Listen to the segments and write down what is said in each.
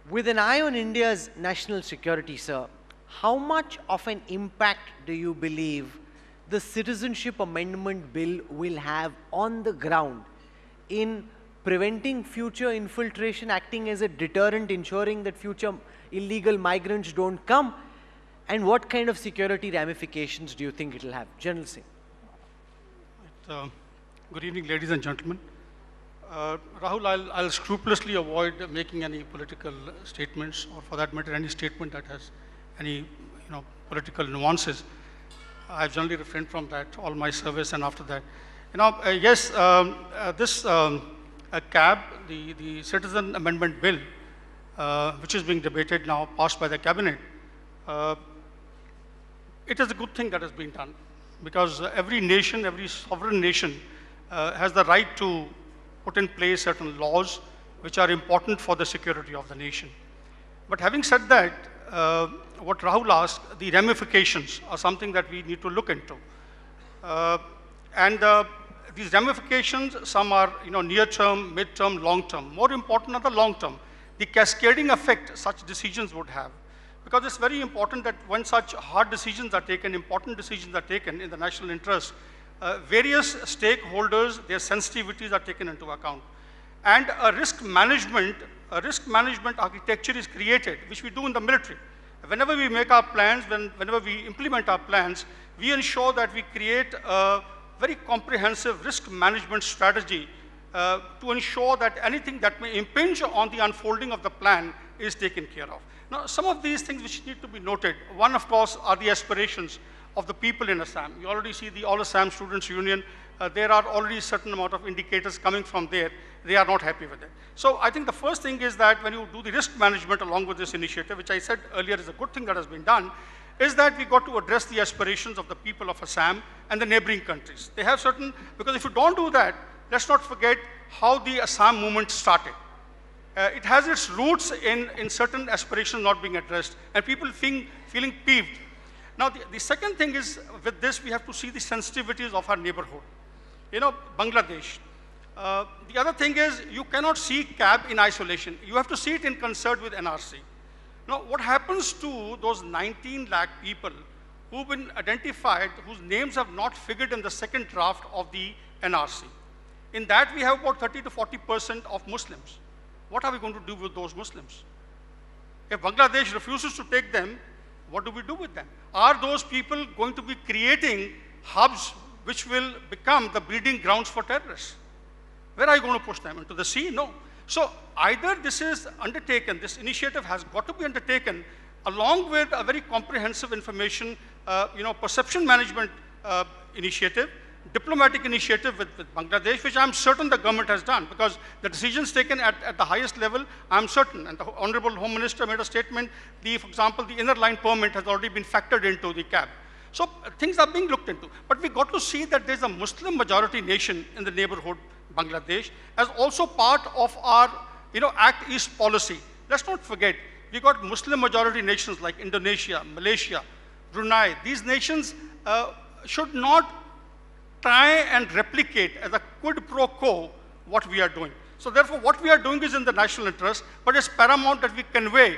With an eye on India's national security, sir, how much of an impact do you believe the Citizenship Amendment Bill will have on the ground in preventing future infiltration, acting as a deterrent, ensuring that future illegal migrants don't come? And what kind of security ramifications do you think it will have? General Singh. Good evening, ladies and gentlemen. Rahul, I'll scrupulously avoid making any political statements, or for that matter, any statement that has any political nuances. I've generally refrained from that all my service and after that. Yes, this CAB, the Citizen Amendment Bill, which is being debated now, passed by the cabinet, it is a good thing that has been done, because every nation, every sovereign nation has the right to put in place certain laws which are important for the security of the nation. But having said that, what Rahul asked, the ramifications are something that we need to look into. These ramifications, some are near-term, mid-term, long-term. More important are the long-term, the cascading effect such decisions would have. Because it's very important that when such hard decisions are taken, important decisions are taken in the national interest, various stakeholders, their sensitivities are taken into account. And a risk management architecture is created, which we do in the military. Whenever we make our plans, whenever we implement our plans, we ensure that we create a very comprehensive risk management strategy to ensure that anything that may impinge on the unfolding of the plan is taken care of. Now, some of these things which need to be noted, one, of course, are the aspirations of the people in Assam. You already see the All Assam Students Union. There are already a certain amount of indicators coming from there. They are not happy with it. So I think the first thing is that when you do the risk management along with this initiative, which I said earlier is a good thing that has been done, is that we got to address the aspirations of the people of Assam and the neighboring countries. They have certain, because if you don't do that, let's not forget how the Assam movement started. It has its roots in certain aspirations not being addressed and people feeling peeved. Now, the second thing is, with this, we have to see the sensitivities of our neighborhood. Bangladesh. The other thing is, you cannot see CAB in isolation. You have to see it in concert with NRC. Now, what happens to those 19 lakh people who've been identified, whose names have not figured in the second draft of the NRC? In that, we have about 30 to 40% of Muslims. What are we going to do with those Muslims? If Bangladesh refuses to take them, what do we do with them? Are those people going to be creating hubs which will become the breeding grounds for terrorists? Where are you going to push them? Into the sea? No. So either this is undertaken, this initiative has got to be undertaken along with a very comprehensive information, perception management initiative, diplomatic initiative with Bangladesh, which I'm certain the government has done, because the decisions taken at the highest level, I'm certain, and the Honorable Home Minister made a statement, for example, the inner line permit has already been factored into the CAB. So things are being looked into. But we got to see that there's a Muslim majority nation in the neighborhood, Bangladesh, as also part of our Act East policy. Let's not forget, we got Muslim majority nations like Indonesia, Malaysia, Brunei. These nations should not try and replicate as a quid pro quo what we are doing. So therefore, what we are doing is in the national interest, but it's paramount that we convey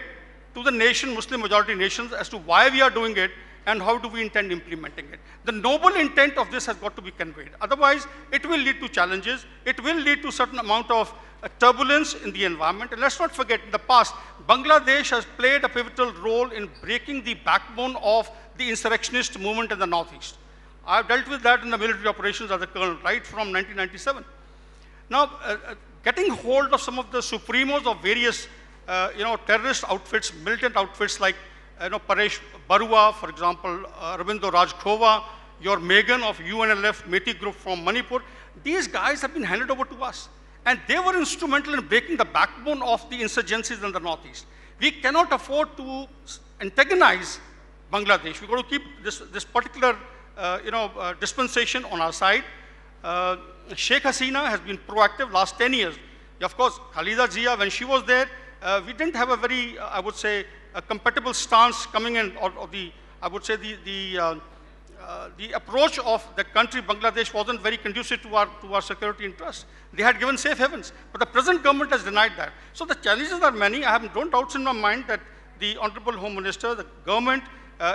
to the nation, Muslim majority nations, as to why we are doing it and how do we intend implementing it. The noble intent of this has got to be conveyed. Otherwise, it will lead to challenges. It will lead to a certain amount of turbulence in the environment. And let's not forget, in the past, Bangladesh has played a pivotal role in breaking the backbone of the insurrectionist movement in the Northeast. I've dealt with that in the military operations as a colonel, right from 1997. Now, getting hold of some of the supremos of various, terrorist outfits, militant outfits like, Paresh Barua, for example, Ravindo Raj Khova, your Megan of UNLF Meti group from Manipur, these guys have been handed over to us. And they were instrumental in breaking the backbone of the insurgencies in the Northeast. We cannot afford to antagonize Bangladesh. We've got to keep this particular dispensation on our side. Sheikh Hasina has been proactive last 10 years. Of course, Khalida Zia, when she was there, we didn't have a very, I would say, a compatible stance coming in, or I would say the approach of the country, Bangladesh, wasn't very conducive to our security interests. They had given safe havens, but the present government has denied that. So the challenges are many. I have no doubts in my mind that the Honorable Home Minister, the government,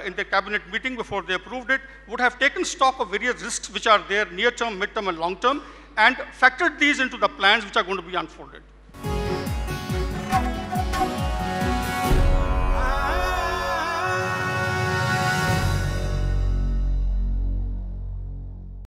in the cabinet meeting before they approved it, would have taken stock of various risks which are there, near term, mid term, and long term, and factored these into the plans which are going to be unfolded.